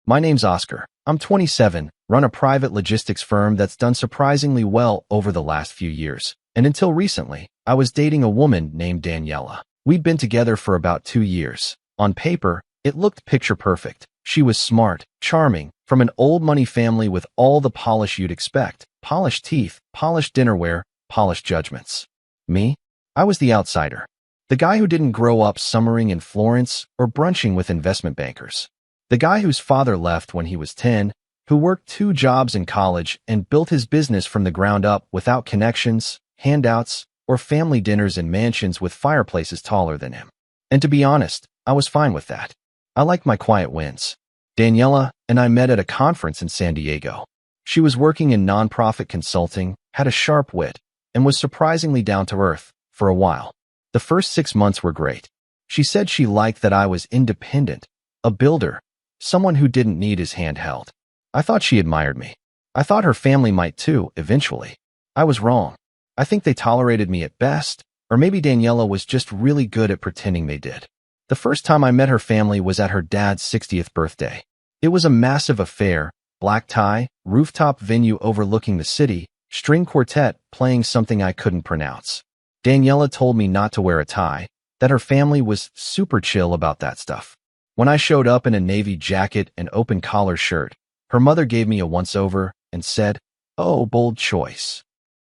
My name's Oscar. I'm 27, run a private logistics firm that's done surprisingly well over the last few years. And until recently, I was dating a woman named Daniela. We'd been together for about 2 years. On paper, it looked picture perfect. She was smart, charming, from an old money family with all the polish you'd expect. Polished teeth, polished dinnerware, polished judgments. Me? I was the outsider. The guy who didn't grow up summering in Florence or brunching with investment bankers. The guy whose father left when he was 10, who worked 2 jobs in college and built his business from the ground up without connections, handouts, or family dinners in mansions with fireplaces taller than him. And to be honest, I was fine with that. I liked my quiet wins. Daniela and I met at a conference in San Diego. She was working in nonprofit consulting, had a sharp wit, and was surprisingly down to earth for a while. The first 6 months were great. She said she liked that I was independent, a builder, someone who didn't need his hand held. I thought she admired me. I thought her family might too, eventually. I was wrong. I think they tolerated me at best, or maybe Daniela was just really good at pretending they did. The first time I met her family was at her dad's 60th birthday. It was a massive affair, black tie, rooftop venue overlooking the city, string quartet playing something I couldn't pronounce. Daniela told me not to wear a tie, that her family was super chill about that stuff. When I showed up in a navy jacket and open collar shirt, her mother gave me a once-over and said, "Oh, bold choice."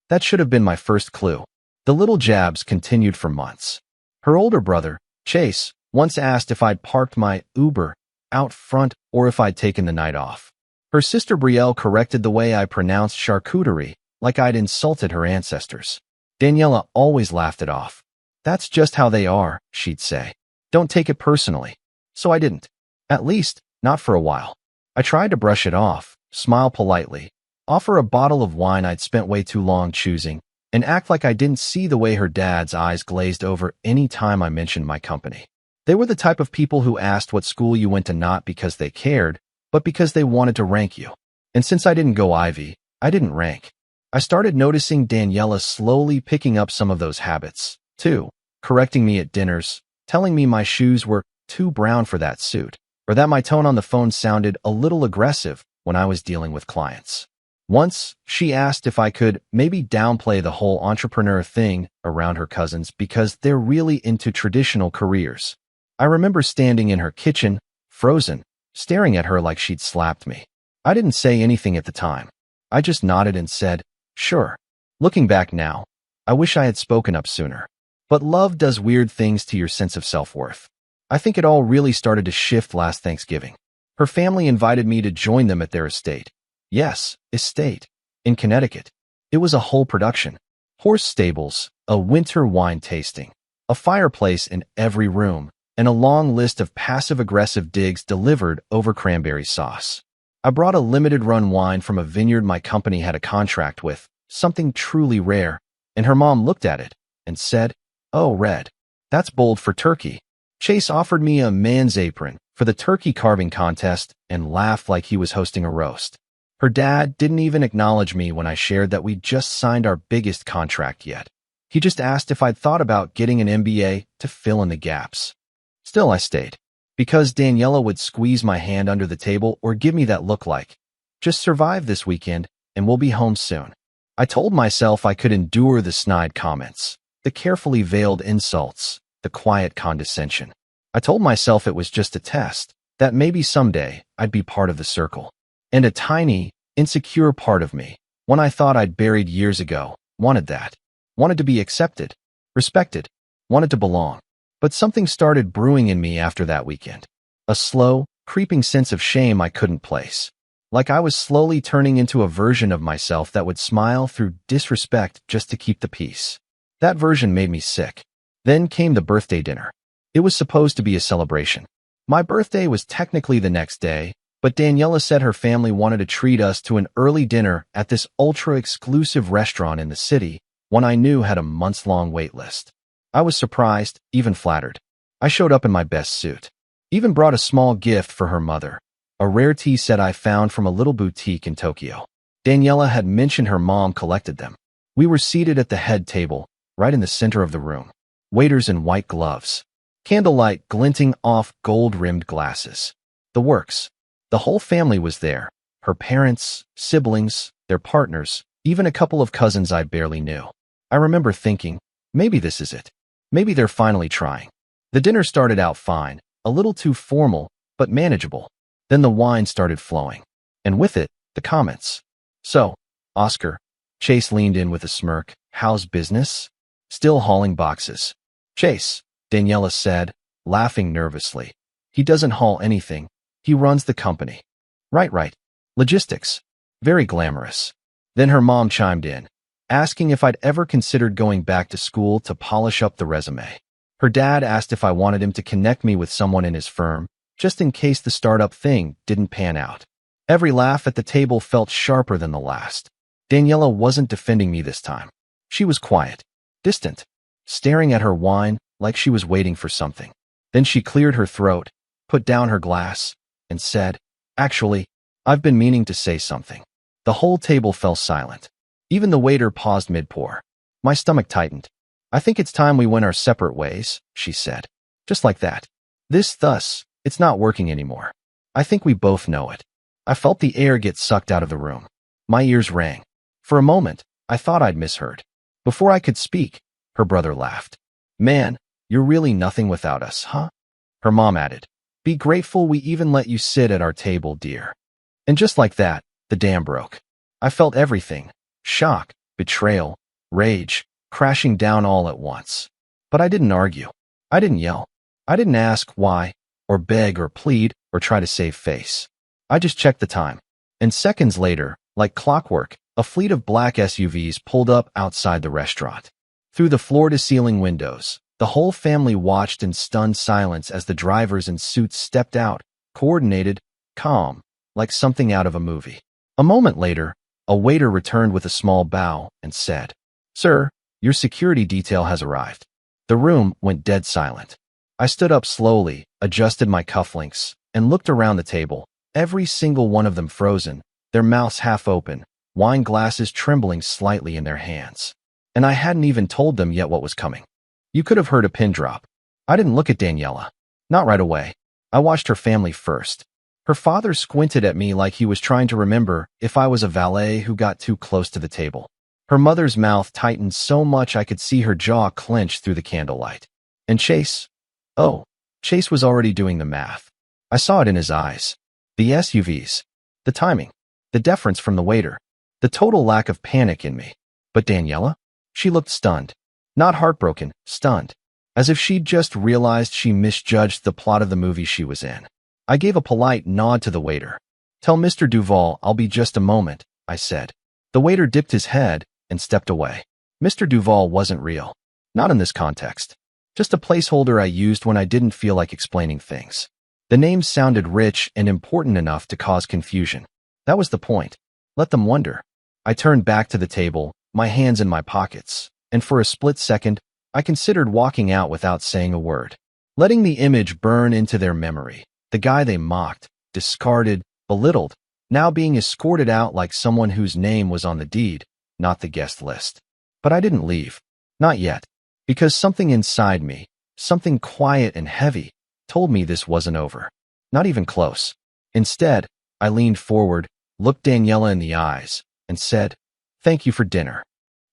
That should have been my first clue. The little jabs continued for months. Her older brother, Chase, once asked if I'd parked my Uber out front or if I'd taken the night off. Her sister Brielle corrected the way I pronounced charcuterie, like I'd insulted her ancestors. Daniela always laughed it off. "That's just how they are," she'd say. "Don't take it personally." So I didn't. At least, not for a while. I tried to brush it off, smile politely, offer a bottle of wine I'd spent way too long choosing, and act like I didn't see the way her dad's eyes glazed over any time I mentioned my company. They were the type of people who asked what school you went to not because they cared, but because they wanted to rank you. And since I didn't go Ivy, I didn't rank. I started noticing Daniela slowly picking up some of those habits, too, correcting me at dinners, telling me my shoes were too brown for that suit, or that my tone on the phone sounded a little aggressive when I was dealing with clients. Once, she asked if I could maybe downplay the whole entrepreneur thing around her cousins because they're really into traditional careers. I remember standing in her kitchen, frozen, staring at her like she'd slapped me. I didn't say anything at the time. I just nodded and said, "Sure." Looking back now, I wish I had spoken up sooner. But love does weird things to your sense of self-worth. I think it all really started to shift last Thanksgiving. Her family invited me to join them at their estate. Yes, estate. In Connecticut. It was a whole production. Horse stables, a winter wine tasting, a fireplace in every room, and a long list of passive-aggressive digs delivered over cranberry sauce. I brought a limited-run wine from a vineyard my company had a contract with, something truly rare, and her mom looked at it and said, "Oh, Red, that's bold for turkey." Chase offered me a man's apron for the turkey carving contest and laughed like he was hosting a roast. Her dad didn't even acknowledge me when I shared that we'd just signed our biggest contract yet. He just asked if I'd thought about getting an MBA to fill in the gaps. Still, I stayed, because Daniela would squeeze my hand under the table or give me that look like, "Just survive this weekend and we'll be home soon." I told myself I could endure the snide comments, the carefully veiled insults, the quiet condescension. I told myself it was just a test, that maybe someday I'd be part of the circle. And a tiny, insecure part of me, one I thought I'd buried years ago, wanted that. Wanted to be accepted, respected, wanted to belong. But something started brewing in me after that weekend. A slow, creeping sense of shame I couldn't place. Like I was slowly turning into a version of myself that would smile through disrespect just to keep the peace. That version made me sick. Then came the birthday dinner. It was supposed to be a celebration. My birthday was technically the next day, but Daniela said her family wanted to treat us to an early dinner at this ultra-exclusive restaurant in the city, one I knew had a months-long wait list. I was surprised, even flattered. I showed up in my best suit. Even brought a small gift for her mother, a rare tea set I found from a little boutique in Tokyo. Daniela had mentioned her mom collected them. We were seated at the head table, right in the center of the room. Waiters in white gloves. Candlelight glinting off gold-rimmed glasses. The works. The whole family was there. Her parents, siblings, their partners, even a couple of cousins I barely knew. I remember thinking, maybe this is it. Maybe they're finally trying. The dinner started out fine, a little too formal, but manageable. Then the wine started flowing. And with it, the comments. "So, Oscar," Chase leaned in with a smirk, "how's business?" "Still hauling boxes." "Chase," Daniela said, laughing nervously. "He doesn't haul anything. He runs the company." Right. Logistics. Very glamorous." Then her mom chimed in, asking if I'd ever considered going back to school to polish up the resume. Her dad asked if I wanted him to connect me with someone in his firm, just in case the startup thing didn't pan out. Every laugh at the table felt sharper than the last. Daniela wasn't defending me this time. She was quiet, distant, staring at her wine like she was waiting for something. Then she cleared her throat, put down her glass, and said, "Actually, I've been meaning to say something." The whole table fell silent. Even the waiter paused mid-pour. My stomach tightened. "I think it's time we went our separate ways," she said. Just like that. It's not working anymore. I think we both know it. I felt the air get sucked out of the room. My ears rang. For a moment, I thought I'd misheard. Before I could speak, her brother laughed. "Man, you're really nothing without us, huh?" Her mom added, "Be grateful we even let you sit at our table, dear." And just like that, the dam broke. I felt everything. Shock, betrayal, rage, crashing down all at once. But I didn't argue. I didn't yell. I didn't ask why, or beg or plead, or try to save face. I just checked the time. And seconds later, like clockwork, a fleet of black SUVs pulled up outside the restaurant. Through the floor-to-ceiling windows, the whole family watched in stunned silence as the drivers in suits stepped out, coordinated, calm, like something out of a movie. A moment later, a waiter returned with a small bow and said, "Sir, your security detail has arrived." The room went dead silent. I stood up slowly, adjusted my cufflinks, and looked around the table, every single one of them frozen, their mouths half open, wine glasses trembling slightly in their hands. And I hadn't even told them yet what was coming. You could have heard a pin drop. I didn't look at Daniela. Not right away. I watched her family first. Her father squinted at me like he was trying to remember if I was a valet who got too close to the table. Her mother's mouth tightened so much I could see her jaw clench through the candlelight. And Chase? Oh, Chase was already doing the math. I saw it in his eyes. The SUVs. The timing. The deference from the waiter. The total lack of panic in me. But Daniela? She looked stunned. Not heartbroken, stunned. As if she'd just realized she misjudged the plot of the movie she was in. I gave a polite nod to the waiter. "Tell Mr. Duval I'll be just a moment," I said. The waiter dipped his head and stepped away. Mr. Duval wasn't real. Not in this context. Just a placeholder I used when I didn't feel like explaining things. The name sounded rich and important enough to cause confusion. That was the point. Let them wonder. I turned back to the table, my hands in my pockets, and for a split second, I considered walking out without saying a word. Letting the image burn into their memory. The guy they mocked, discarded, belittled, now being escorted out like someone whose name was on the deed, not the guest list. But I didn't leave. Not yet. Because something inside me, something quiet and heavy, told me this wasn't over. Not even close. Instead, I leaned forward, looked Daniela in the eyes, and said, "Thank you for dinner."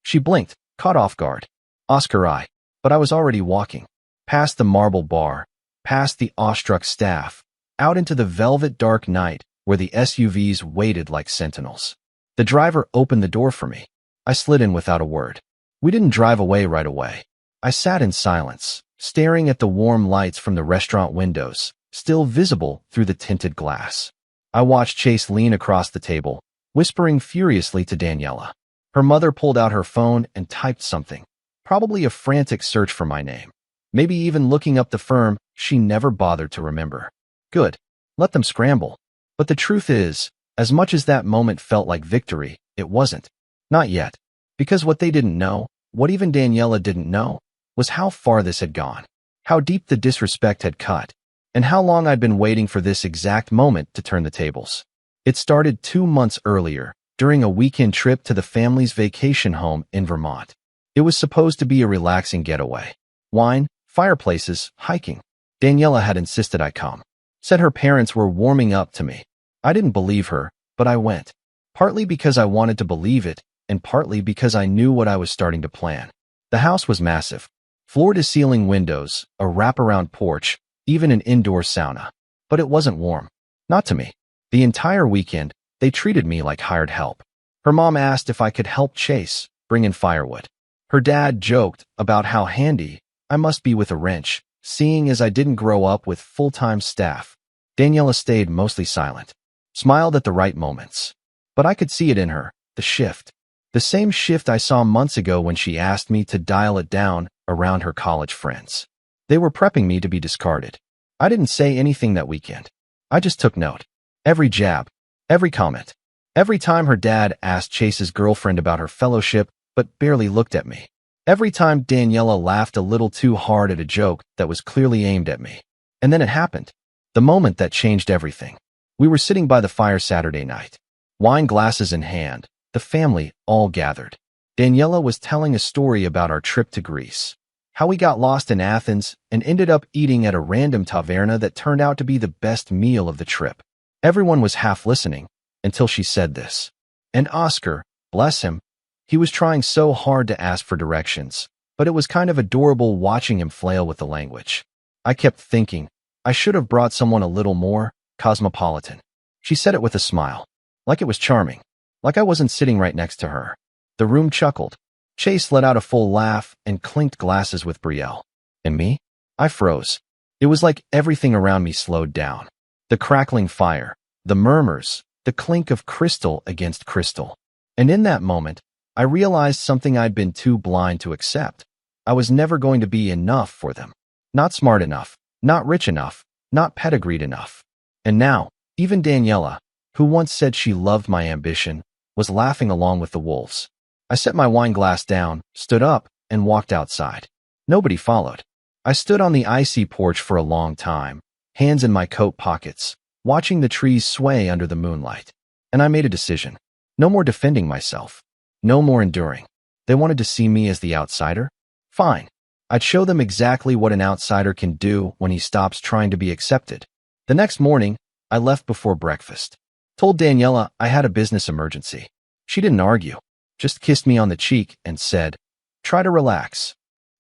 She blinked, caught off guard. Oscar, but I was already walking. Past the marble bar, past the awestruck staff, out into the velvet dark night where the SUVs waited like sentinels. The driver opened the door for me. I slid in without a word. We didn't drive away right away. I sat in silence, staring at the warm lights from the restaurant windows, still visible through the tinted glass. I watched Chase lean across the table, whispering furiously to Daniela. Her mother pulled out her phone and typed something, probably a frantic search for my name. Maybe even looking up the firm she never bothered to remember. Good. Let them scramble. But the truth is, as much as that moment felt like victory, it wasn't. Not yet. Because what they didn't know, what even Daniela didn't know, was how far this had gone, how deep the disrespect had cut, and how long I'd been waiting for this exact moment to turn the tables. It started 2 months earlier, during a weekend trip to the family's vacation home in Vermont. It was supposed to be a relaxing getaway. Wine, fireplaces, hiking. Daniela had insisted I come. Said her parents were warming up to me. I didn't believe her, but I went. Partly because I wanted to believe it, and partly because I knew what I was starting to plan. The house was massive. Floor-to-ceiling windows, a wraparound porch, even an indoor sauna. But it wasn't warm. Not to me. The entire weekend, they treated me like hired help. Her mom asked if I could help Chase bring in firewood. Her dad joked about how handy I must be with a wrench, seeing as I didn't grow up with full-time staff. Daniela stayed mostly silent, smiled at the right moments. But I could see it in her, the shift. The same shift I saw months ago when she asked me to dial it down around her college friends. They were prepping me to be discarded. I didn't say anything that weekend. I just took note. Every jab, every comment. Every time her dad asked Chase's girlfriend about her fellowship, but barely looked at me. Every time Daniela laughed a little too hard at a joke that was clearly aimed at me. And then it happened. The moment that changed everything. We were sitting by the fire Saturday night. Wine glasses in hand, the family all gathered. Daniela was telling a story about our trip to Greece. How we got lost in Athens and ended up eating at a random taverna that turned out to be the best meal of the trip. Everyone was half listening until she said this. And Oscar, bless him, he was trying so hard to ask for directions, but it was kind of adorable watching him flail with the language. I kept thinking, I should have brought someone a little more cosmopolitan. She said it with a smile, like it was charming, like I wasn't sitting right next to her. The room chuckled. Chase let out a full laugh and clinked glasses with Brielle. And me? I froze. It was like everything around me slowed down. The crackling fire, the murmurs, the clink of crystal against crystal. And in that moment, I realized something I'd been too blind to accept. I was never going to be enough for them. Not smart enough, not rich enough, not pedigreed enough. And now, even Daniela, who once said she loved my ambition, was laughing along with the wolves. I set my wine glass down, stood up, and walked outside. Nobody followed. I stood on the icy porch for a long time, hands in my coat pockets, watching the trees sway under the moonlight. And I made a decision. No more defending myself. No more enduring. They wanted to see me as the outsider? Fine. I'd show them exactly what an outsider can do when he stops trying to be accepted. The next morning, I left before breakfast. Told Daniela I had a business emergency. She didn't argue, just kissed me on the cheek and said, try to relax.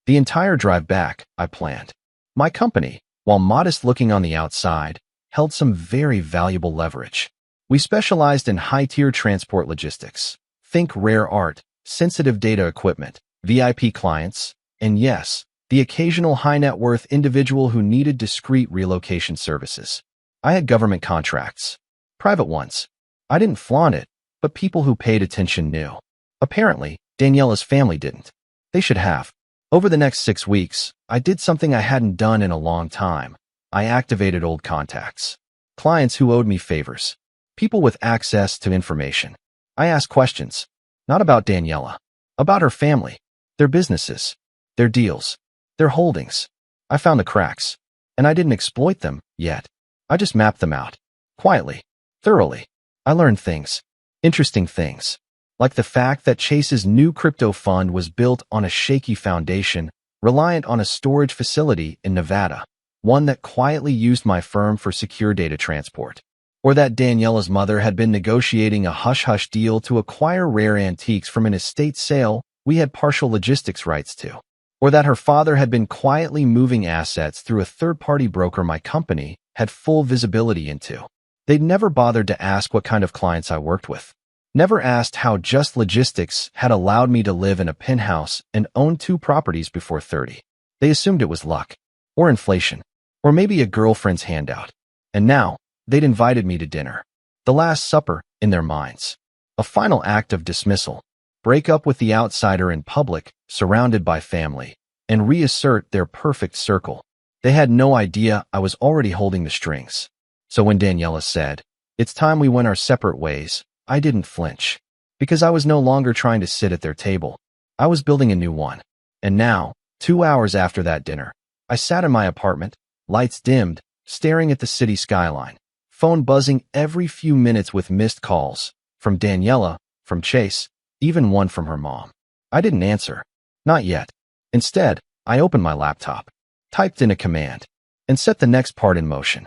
The entire drive back, I planned. My company, while modest looking on the outside, held some very valuable leverage. We specialized in high-tier transport logistics. Think rare art, sensitive data equipment, VIP clients, and yes, the occasional high-net-worth individual who needed discreet relocation services. I had government contracts. Private ones. I didn't flaunt it, but people who paid attention knew. Apparently, Daniela's family didn't. They should have. Over the next 6 weeks, I did something I hadn't done in a long time. I activated old contacts. Clients who owed me favors. People with access to information. I asked questions. Not about Daniela. About her family. Their businesses. Their deals. Their holdings. I found the cracks. And I didn't exploit them, yet. I just mapped them out. Quietly. Thoroughly. I learned things. Interesting things. Like the fact that Chase's new crypto fund was built on a shaky foundation, reliant on a storage facility in Nevada, one that quietly used my firm for secure data transport. Or that Daniela's mother had been negotiating a hush-hush deal to acquire rare antiques from an estate sale we had partial logistics rights to. Or that her father had been quietly moving assets through a third-party broker my company had full visibility into. They'd never bothered to ask what kind of clients I worked with. Never asked how just logistics had allowed me to live in a penthouse and own 2 properties before 30. They assumed it was luck, or inflation, or maybe a girlfriend's handout. And now, they'd invited me to dinner. The Last Supper, in their minds. A final act of dismissal. Break up with the outsider in public, surrounded by family, and reassert their perfect circle. They had no idea I was already holding the strings. So when Daniela said, it's time we went our separate ways, I didn't flinch. Because I was no longer trying to sit at their table. I was building a new one. And now, 2 hours after that dinner, I sat in my apartment, lights dimmed, staring at the city skyline, phone buzzing every few minutes with missed calls, from Daniela, from Chase, even one from her mom. I didn't answer. Not yet. Instead, I opened my laptop, typed in a command, and set the next part in motion.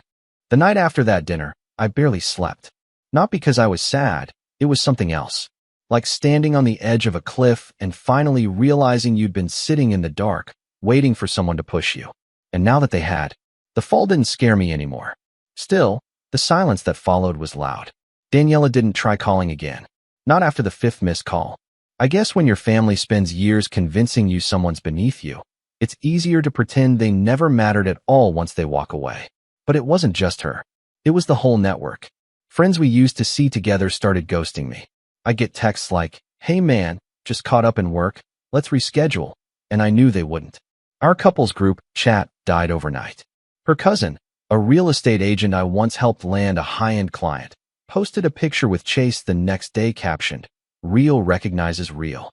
The night after that dinner, I barely slept. Not because I was sad, it was something else. Like standing on the edge of a cliff and finally realizing you'd been sitting in the dark, waiting for someone to push you. And now that they had, the fall didn't scare me anymore. Still, the silence that followed was loud. Daniela didn't try calling again. Not after the fifth missed call. I guess when your family spends years convincing you someone's beneath you, it's easier to pretend they never mattered at all once they walk away. But it wasn't just her. It was the whole network. Friends we used to see together started ghosting me. I get texts like, "Hey man, just caught up in work, let's reschedule," and I knew they wouldn't. Our couples group chat died overnight. Her cousin, a real estate agent I once helped land a high-end client, posted a picture with Chase the next day captioned, "Real recognizes real."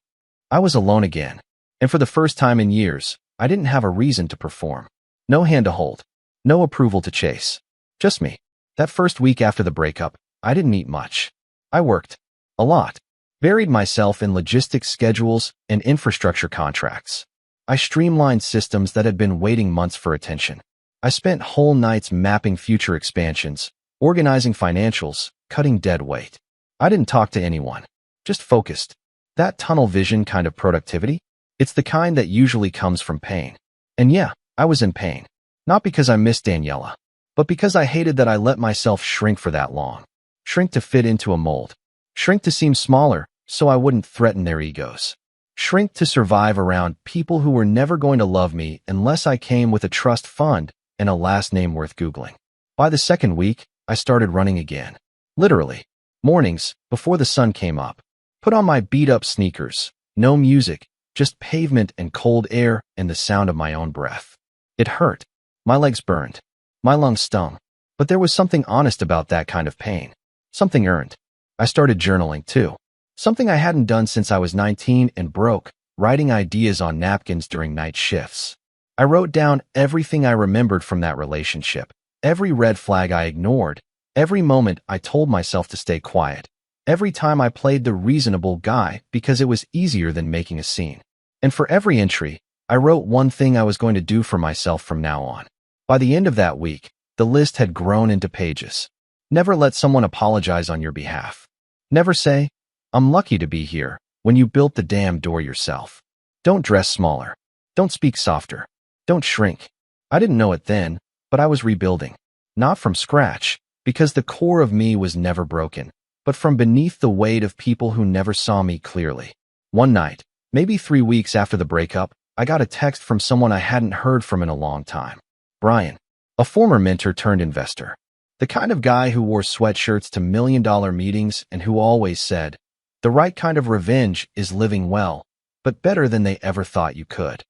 I was alone again, and for the first time in years, I didn't have a reason to perform. No hand to hold. No approval to chase. Just me. That first week after the breakup, I didn't eat much. I worked. A lot. Buried myself in logistics schedules and infrastructure contracts. I streamlined systems that had been waiting months for attention. I spent whole nights mapping future expansions, organizing financials, cutting dead weight. I didn't talk to anyone. Just focused. That tunnel vision kind of productivity? It's the kind that usually comes from pain. And yeah, I was in pain. Not because I missed Daniela, but because I hated that I let myself shrink for that long. Shrink to fit into a mold. Shrink to seem smaller, so I wouldn't threaten their egos. Shrink to survive around people who were never going to love me unless I came with a trust fund and a last name worth Googling. By the second week, I started running again. Literally. Mornings, before the sun came up. Put on my beat-up sneakers. No music, just pavement and cold air and the sound of my own breath. It hurt. My legs burned. My lungs stung. But there was something honest about that kind of pain. Something earned. I started journaling, too. Something I hadn't done since I was 19 and broke, writing ideas on napkins during night shifts. I wrote down everything I remembered from that relationship, every red flag I ignored, every moment I told myself to stay quiet, every time I played the reasonable guy because it was easier than making a scene. And for every entry, I wrote one thing I was going to do for myself from now on. By the end of that week, the list had grown into pages. Never let someone apologize on your behalf. Never say, "I'm lucky to be here," when you built the damn door yourself. Don't dress smaller. Don't speak softer. Don't shrink. I didn't know it then, but I was rebuilding. Not from scratch, because the core of me was never broken, but from beneath the weight of people who never saw me clearly. One night, maybe 3 weeks after the breakup, I got a text from someone I hadn't heard from in a long time. Brian, a former mentor turned investor. The kind of guy who wore sweatshirts to million-dollar meetings and who always said, "The right kind of revenge is living well, but better than they ever thought you could."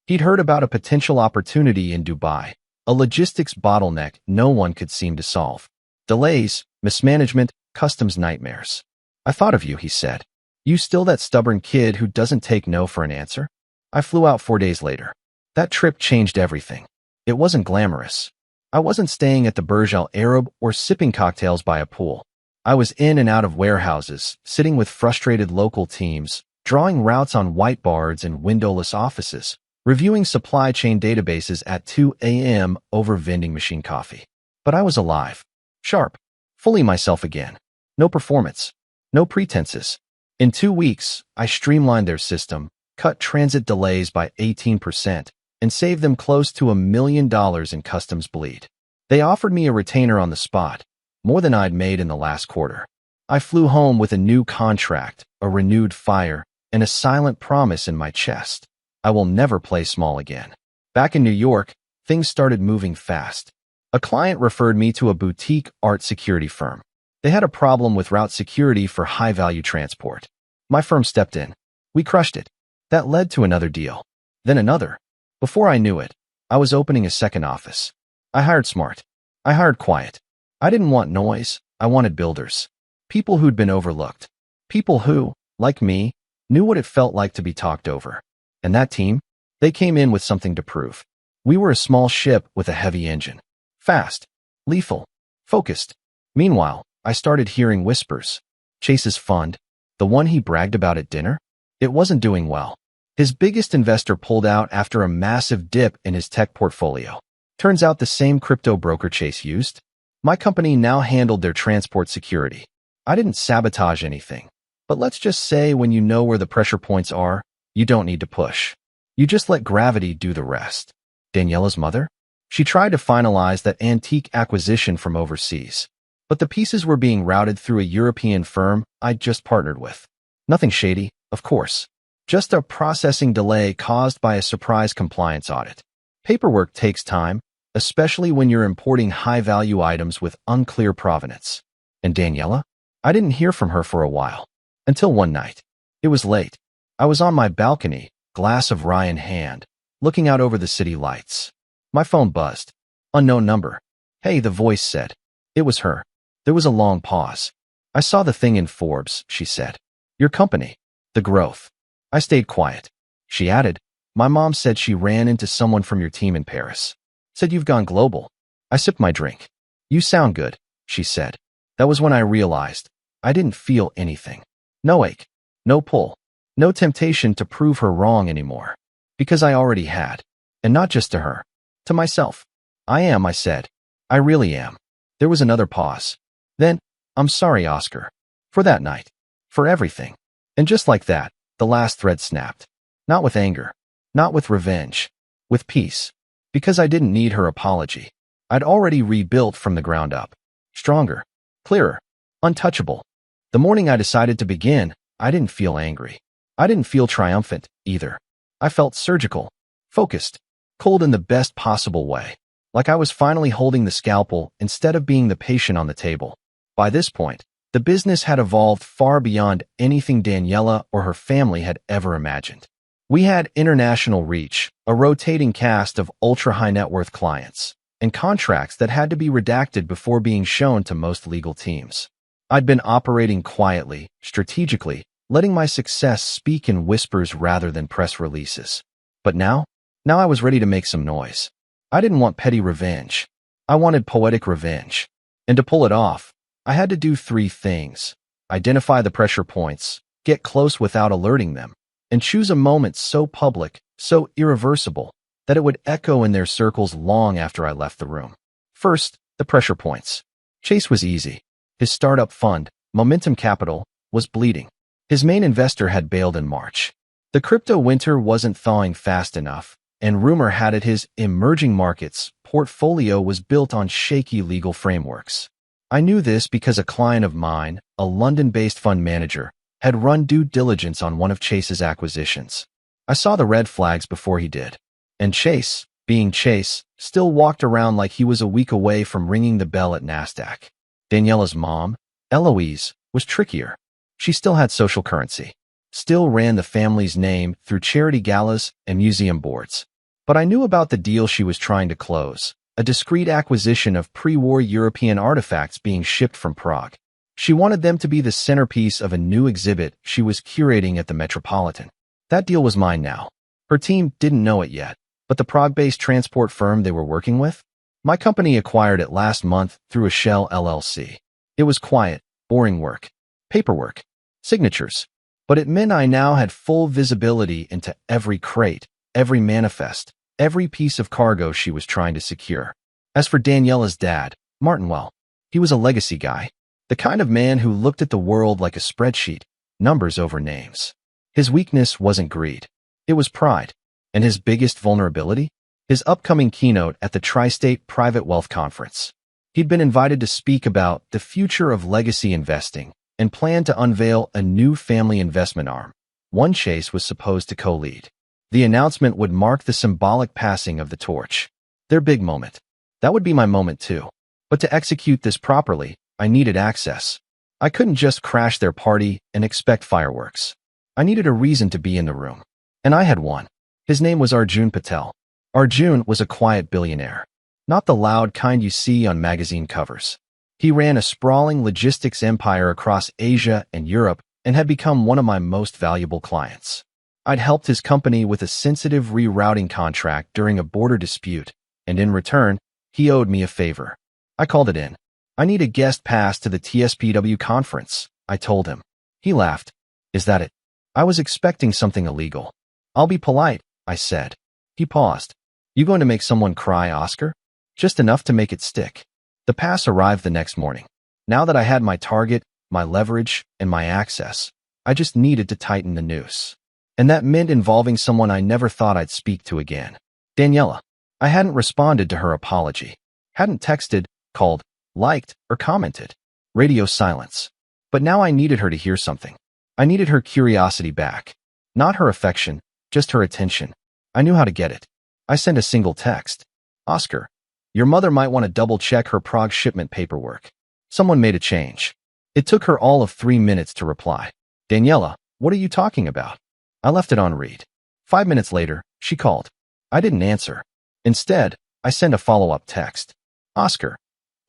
He'd heard about a potential opportunity in Dubai, a logistics bottleneck no one could seem to solve. Delays, mismanagement, customs nightmares. "I thought of you," he said. "You still that stubborn kid who doesn't take no for an answer?" I flew out 4 days later. That trip changed everything. It wasn't glamorous. I wasn't staying at the Burj Al Arab or sipping cocktails by a pool. I was in and out of warehouses, sitting with frustrated local teams, drawing routes on whiteboards in windowless offices, reviewing supply chain databases at 2 a.m. over vending machine coffee. But I was alive, sharp, fully myself again. No performance, no pretenses. In 2 weeks, I streamlined their system, cut transit delays by 18%, and saved them close to $1 million in customs bleed. They offered me a retainer on the spot, more than I'd made in the last quarter. I flew home with a new contract, a renewed fire, and a silent promise in my chest. I will never play small again. Back in New York, things started moving fast. A client referred me to a boutique art security firm. They had a problem with route security for high-value transport. My firm stepped in. We crushed it. That led to another deal. Then another. Before I knew it, I was opening a second office. I hired smart. I hired quiet. I didn't want noise. I wanted builders. People who'd been overlooked. People who, like me, knew what it felt like to be talked over. And that team? They came in with something to prove. We were a small ship with a heavy engine. Fast. Lethal. Focused. Meanwhile, I started hearing whispers. Chase's fund, the one he bragged about at dinner, it wasn't doing well. His biggest investor pulled out after a massive dip in his tech portfolio. Turns out the same crypto broker Chase used. My company now handled their transport security. I didn't sabotage anything. But let's just say when you know where the pressure points are, you don't need to push. You just let gravity do the rest. Daniela's mother? She tried to finalize that antique acquisition from overseas. But the pieces were being routed through a European firm I'd just partnered with. Nothing shady, of course. Just a processing delay caused by a surprise compliance audit. Paperwork takes time, especially when you're importing high-value items with unclear provenance. And Daniela? I didn't hear from her for a while. Until one night. It was late. I was on my balcony, glass of rye in hand, looking out over the city lights. My phone buzzed. Unknown number. Hey, the voice said. It was her. There was a long pause. I saw the thing in Forbes, she said. Your company. The growth. I stayed quiet. She added, my mom said she ran into someone from your team in Paris. Said you've gone global. I sipped my drink. You sound good, she said. That was when I realized I didn't feel anything. No ache, no pull, no temptation to prove her wrong anymore. Because I already had. And not just to her. To myself. I am, I said. I really am. There was another pause. Then, I'm sorry, Oscar. For that night. For everything. And just like that, the last thread snapped. Not with anger. Not with revenge. With peace. Because I didn't need her apology. I'd already rebuilt from the ground up. Stronger. Clearer. Untouchable. The morning I decided to begin, I didn't feel angry. I didn't feel triumphant, either. I felt surgical. Focused. Cold in the best possible way. Like I was finally holding the scalpel instead of being the patient on the table. By this point, the business had evolved far beyond anything Daniela or her family had ever imagined. We had international reach, a rotating cast of ultra-high net worth clients, and contracts that had to be redacted before being shown to most legal teams. I'd been operating quietly, strategically, letting my success speak in whispers rather than press releases. But now I was ready to make some noise. I didn't want petty revenge. I wanted poetic revenge. And to pull it off, I had to do three things. Identify the pressure points, get close without alerting them, and choose a moment so public, so irreversible, that it would echo in their circles long after I left the room. First, the pressure points. Chase was easy. His startup fund, Momentum Capital, was bleeding. His main investor had bailed in March. The crypto winter wasn't thawing fast enough, and rumor had it his emerging markets portfolio was built on shaky legal frameworks. I knew this because a client of mine, a London-based fund manager, had run due diligence on one of Chase's acquisitions. I saw the red flags before he did. And Chase, being Chase, still walked around like he was a week away from ringing the bell at NASDAQ. Daniela's mom, Eloise, was trickier. She still had social currency. Still ran the family's name through charity galas and museum boards. But I knew about the deal she was trying to close, a discreet acquisition of pre-war European artifacts being shipped from Prague. She wanted them to be the centerpiece of a new exhibit she was curating at the Metropolitan. That deal was mine now. Her team didn't know it yet, but the Prague-based transport firm they were working with? My company acquired it last month through a shell LLC. It was quiet, boring work. Paperwork. Signatures. But it meant I now had full visibility into every crate, every manifest, every piece of cargo she was trying to secure. As for Daniela's dad, Martin, well, he was a legacy guy. The kind of man who looked at the world like a spreadsheet, numbers over names. His weakness wasn't greed. It was pride. And his biggest vulnerability? His upcoming keynote at the Tri-State Private Wealth Conference. He'd been invited to speak about the future of legacy investing and planned to unveil a new family investment arm. One Chase was supposed to co-lead. The announcement would mark the symbolic passing of the torch. Their big moment. That would be my moment too. But to execute this properly, I needed access. I couldn't just crash their party and expect fireworks. I needed a reason to be in the room. And I had one. His name was Arjun Patel. Arjun was a quiet billionaire. Not the loud kind you see on magazine covers. He ran a sprawling logistics empire across Asia and Europe and had become one of my most valuable clients. I'd helped his company with a sensitive rerouting contract during a border dispute, and in return, he owed me a favor. I called it in. I need a guest pass to the TSPW conference, I told him. He laughed. Is that it? I was expecting something illegal. I'll be polite, I said. He paused. You going to make someone cry, Oscar? Just enough to make it stick. The pass arrived the next morning. Now that I had my target, my leverage, and my access. I just needed to tighten the noose. And that meant involving someone I never thought I'd speak to again. Daniela. I hadn't responded to her apology. Hadn't texted, called, liked, or commented. Radio silence. But now I needed her to hear something. I needed her curiosity back. Not her affection, just her attention. I knew how to get it. I sent a single text. Oscar, your mother might want to double-check her Prague shipment paperwork. Someone made a change. It took her all of 3 minutes to reply. Daniela, what are you talking about? I left it on read. 5 minutes later, she called. I didn't answer. Instead, I sent a follow-up text. Oscar,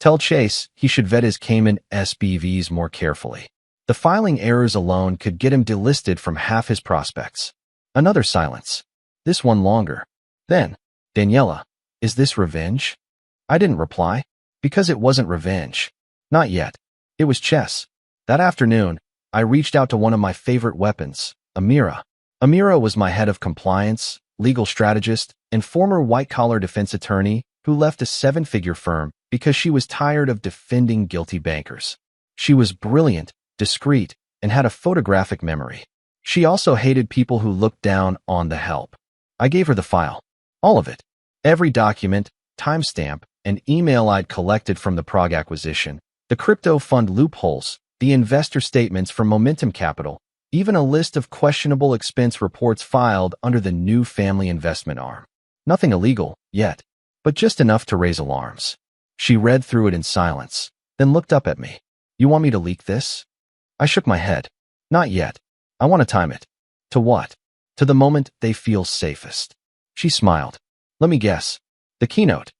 tell Chase he should vet his Cayman SBVs more carefully. The filing errors alone could get him delisted from half his prospects. Another silence. This one longer. Then, Daniela, is this revenge? I didn't reply, because it wasn't revenge. Not yet. It was chess. That afternoon, I reached out to one of my favorite weapons, Amira. Amira was my head of compliance, legal strategist, and former white-collar defense attorney who left a 7-figure firm because she was tired of defending guilty bankers. She was brilliant, discreet, and had a photographic memory. She also hated people who looked down on the help. I gave her the file. All of it. Every document, timestamp, and email I'd collected from the Prague acquisition, the crypto fund loopholes, the investor statements from Momentum Capital, even a list of questionable expense reports filed under the new family investment arm. Nothing illegal, yet, but just enough to raise alarms. She read through it in silence, then looked up at me. You want me to leak this? I shook my head. Not yet. I want to time it. To what? To the moment they feel safest. She smiled. Let me guess. The keynote.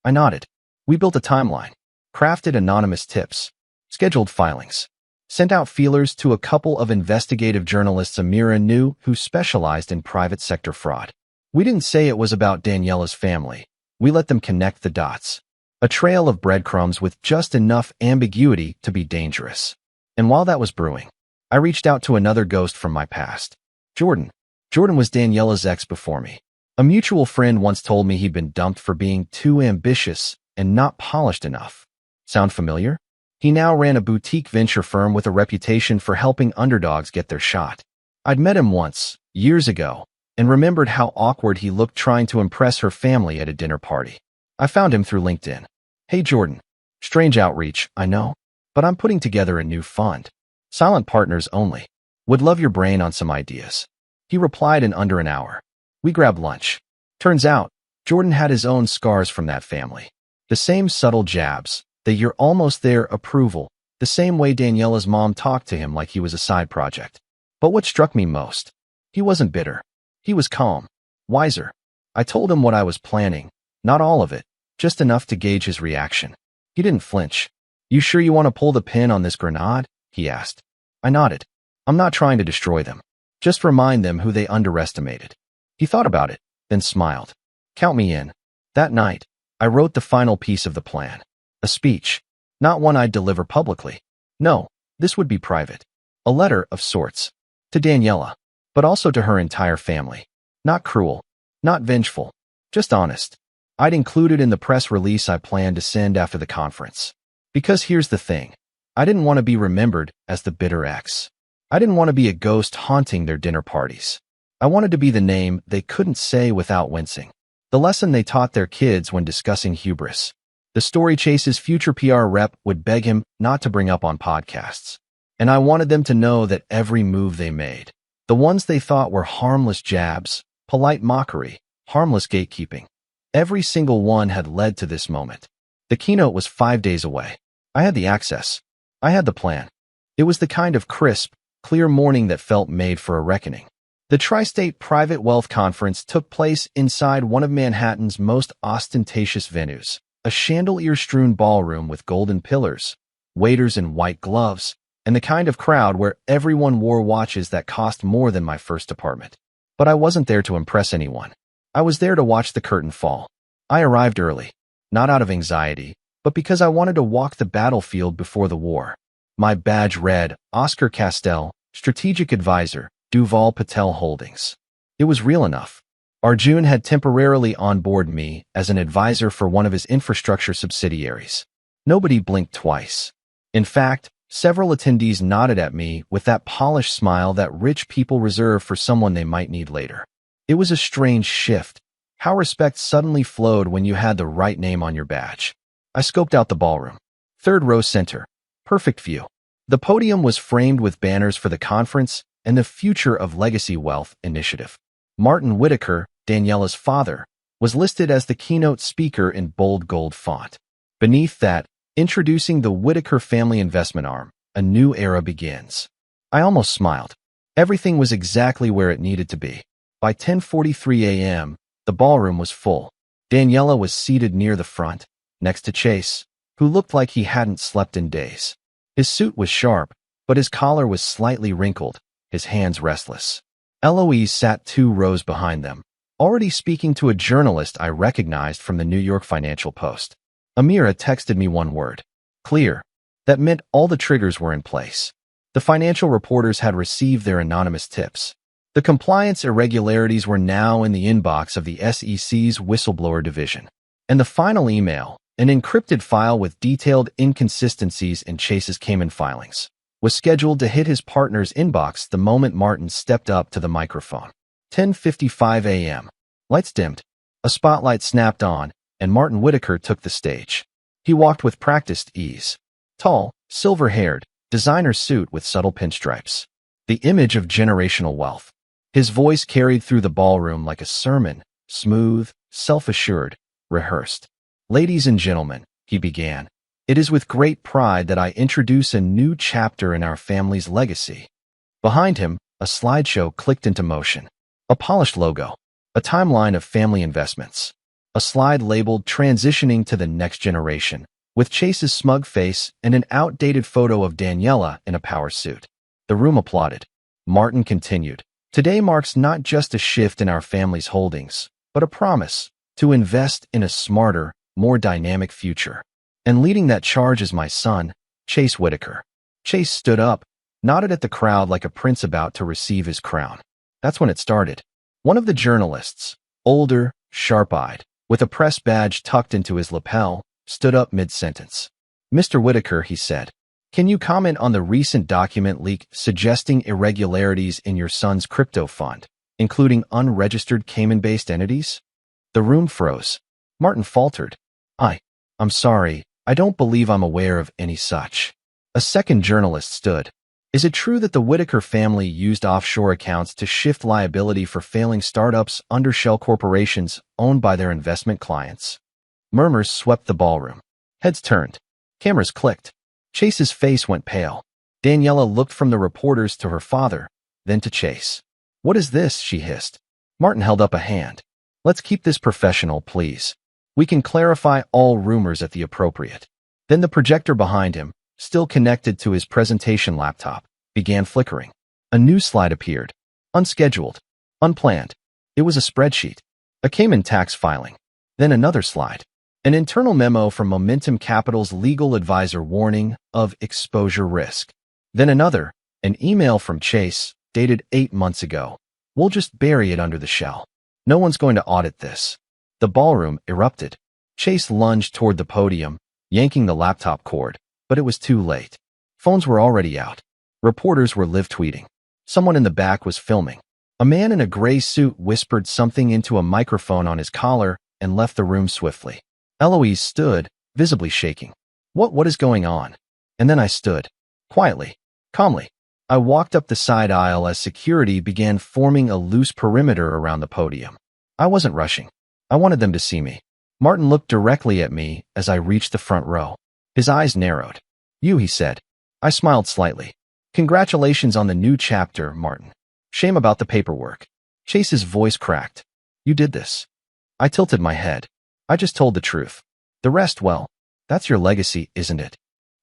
I nodded. We built a timeline, crafted anonymous tips, scheduled filings, sent out feelers to a couple of investigative journalists Amira knew who specialized in private sector fraud. We didn't say it was about Daniela's family. We let them connect the dots. A trail of breadcrumbs with just enough ambiguity to be dangerous. And while that was brewing, I reached out to another ghost from my past. Jordan. Jordan was Daniela's ex before me. A mutual friend once told me he'd been dumped for being too ambitious and not polished enough. Sound familiar? He now ran a boutique venture firm with a reputation for helping underdogs get their shot. I'd met him once, years ago, and remembered how awkward he looked trying to impress her family at a dinner party. I found him through LinkedIn. Hey Jordan. Strange outreach, I know, but I'm putting together a new fund. Silent partners only. Would love your brain on some ideas. He replied in under an hour. We grabbed lunch. Turns out, Jordan had his own scars from that family. The same subtle jabs, the you're almost there approval, the same way Daniela's mom talked to him like he was a side project. But what struck me most? He wasn't bitter. He was calm, wiser. I told him what I was planning, not all of it, just enough to gauge his reaction. He didn't flinch. You sure you want to pull the pin on this grenade? He asked. I nodded. I'm not trying to destroy them. Just remind them who they underestimated. He thought about it, then smiled. Count me in. That night, I wrote the final piece of the plan. A speech. Not one I'd deliver publicly. No, this would be private. A letter of sorts. To Daniela, but also to her entire family. Not cruel. Not vengeful. Just honest. I'd include it in the press release I planned to send after the conference. Because here's the thing. I didn't want to be remembered as the bitter ex. I didn't want to be a ghost haunting their dinner parties. I wanted to be the name they couldn't say without wincing. The lesson they taught their kids when discussing hubris. The story Chase's future PR rep would beg him not to bring up on podcasts. And I wanted them to know that every move they made, the ones they thought were harmless jabs, polite mockery, harmless gatekeeping, every single one had led to this moment. The keynote was 5 days away. I had the access. I had the plan. It was the kind of crisp, clear morning that felt made for a reckoning. The Tri-State Private Wealth Conference took place inside one of Manhattan's most ostentatious venues, a chandelier-strewn ballroom with golden pillars, waiters in white gloves, and the kind of crowd where everyone wore watches that cost more than my first apartment. But I wasn't there to impress anyone. I was there to watch the curtain fall. I arrived early, not out of anxiety, but because I wanted to walk the battlefield before the war. My badge read, Oscar Castell, Strategic Advisor, Duval Patel Holdings. It was real enough. Arjun had temporarily onboarded me as an advisor for one of his infrastructure subsidiaries. Nobody blinked twice. In fact, Several attendees nodded at me with that polished smile that rich people reserve for someone they might need later. It was a strange shift. How respect suddenly flowed when you had the right name on your badge. I scoped out the ballroom. Third row center. Perfect view. The podium was framed with banners for the conference and the Future of Legacy Wealth initiative. Martin Whitaker, Daniela's father, was listed as the keynote speaker in bold gold font. Beneath that, introducing the Whitaker family investment arm, a new era begins. I almost smiled. Everything was exactly where it needed to be. By 10:43 a.m., the ballroom was full. Daniela was seated near the front, next to Chase, who looked like he hadn't slept in days. His suit was sharp, but his collar was slightly wrinkled, his hands restless. Eloise sat 2 rows behind them, already speaking to a journalist I recognized from the New York Financial Post. Amira texted me one word. Clear. That meant all the triggers were in place. The financial reporters had received their anonymous tips. The compliance irregularities were now in the inbox of the SEC's whistleblower division. And the final email, an encrypted file with detailed inconsistencies in Chase's Cayman filings, was scheduled to hit his partner's inbox the moment Martin stepped up to the microphone. 10:55 a.m. Lights dimmed. A spotlight snapped on, and Martin Whitaker took the stage. He walked with practiced ease. Tall, silver-haired, designer suit with subtle pinstripes. The image of generational wealth. His voice carried through the ballroom like a sermon, smooth, self-assured, rehearsed. Ladies and gentlemen, he began, it is with great pride that I introduce a new chapter in our family's legacy. Behind him, a slideshow clicked into motion. A polished logo. A timeline of family investments. A slide labeled Transitioning to the Next Generation, with Chase's smug face and an outdated photo of Daniela in a power suit. The room applauded. Martin continued. Today marks not just a shift in our family's holdings, but a promise to invest in a smarter, more dynamic future. And leading that charge is my son, Chase Whitaker. Chase stood up, nodded at the crowd like a prince about to receive his crown. That's when it started. One of the journalists, older, sharp-eyed, with a press badge tucked into his lapel, stood up mid-sentence. Mr. Whitaker, he said, can you comment on the recent document leak suggesting irregularities in your son's crypto fund, including unregistered Cayman-based entities? The room froze. Martin faltered. I'm sorry, I don't believe I'm aware of any such. A second journalist stood. Is it true that the Whitaker family used offshore accounts to shift liability for failing startups under shell corporations owned by their investment clients? Murmurs swept the ballroom. Heads turned. Cameras clicked. Chase's face went pale. Daniela looked from the reporters to her father, then to Chase. What is this? She hissed. Martin held up a hand. Let's keep this professional, please. We can clarify all rumors at the appropriate. Then the projector behind him, still connected to his presentation laptop, began flickering. A new slide appeared. Unscheduled. Unplanned. It was a spreadsheet. A Cayman tax filing. Then another slide. An internal memo from Momentum Capital's legal advisor warning of exposure risk. Then another, an email from Chase, dated 8 months ago. We'll just bury it under the shell. No one's going to audit this. The ballroom erupted. Chase lunged toward the podium, yanking the laptop cord, but it was too late. Phones were already out. Reporters were live tweeting. Someone in the back was filming. A man in a gray suit whispered something into a microphone on his collar and left the room swiftly. Eloise stood, visibly shaking. What is going on? And then I stood. Quietly. Calmly. I walked up the side aisle as security began forming a loose perimeter around the podium. I wasn't rushing. I wanted them to see me. Martin looked directly at me as I reached the front row. His eyes narrowed. You, he said. I smiled slightly. Congratulations on the new chapter, Martin. Shame about the paperwork. Chase's voice cracked. You did this. I tilted my head. I just told the truth. The rest, well, that's your legacy, isn't it?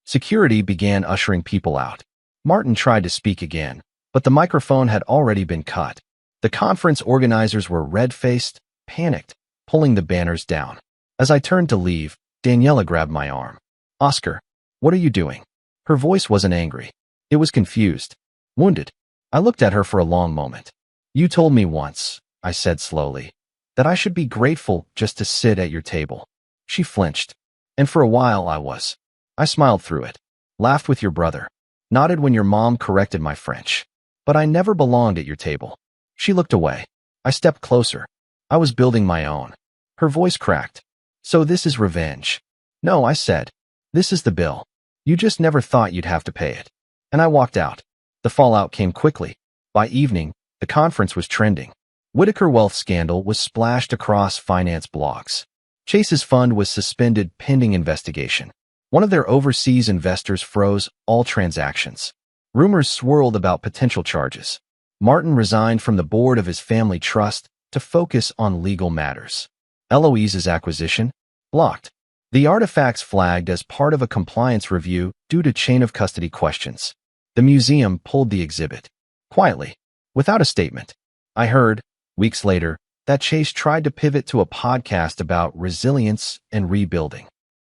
Security began ushering people out. Martin tried to speak again, but the microphone had already been cut. The conference organizers were red-faced, panicked, pulling the banners down. As I turned to leave, Daniela grabbed my arm. Oscar, what are you doing? Her voice wasn't angry. It was confused. Wounded. I looked at her for a long moment. You told me once, I said slowly, that I should be grateful just to sit at your table. She flinched. And for a while I was. I smiled through it. Laughed with your brother. Nodded when your mom corrected my French. But I never belonged at your table. She looked away. I stepped closer. I was building my own. Her voice cracked. So this is revenge. No, I said. This is the bill. You just never thought you'd have to pay it. And I walked out. The fallout came quickly. By evening, the conference was trending. Whitaker wealth scandal was splashed across finance blogs. Chase's fund was suspended pending investigation. One of their overseas investors froze all transactions. Rumors swirled about potential charges. Martin resigned from the board of his family trust to focus on legal matters. Eloise's acquisition? Blocked. The artifacts flagged as part of a compliance review due to chain of custody questions. The museum pulled the exhibit. Quietly. Without a statement. I heard, weeks later, that Chase tried to pivot to a podcast about resilience and rebuilding.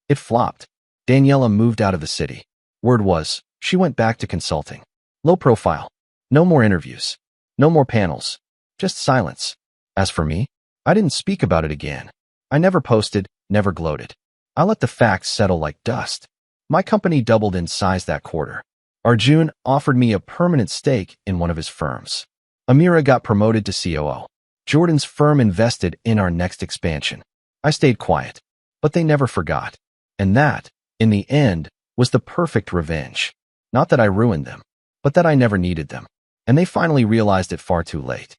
It flopped. Daniela moved out of the city. Word was, she went back to consulting. Low profile. No more interviews. No more panels. Just silence. As for me, I didn't speak about it again. I never posted, never gloated. I let the facts settle like dust. My company doubled in size that quarter. Arjun offered me a permanent stake in one of his firms. Amira got promoted to COO. Jordan's firm invested in our next expansion. I stayed quiet, but they never forgot. And that, in the end, was the perfect revenge. Not that I ruined them, but that I never needed them. And they finally realized it far too late.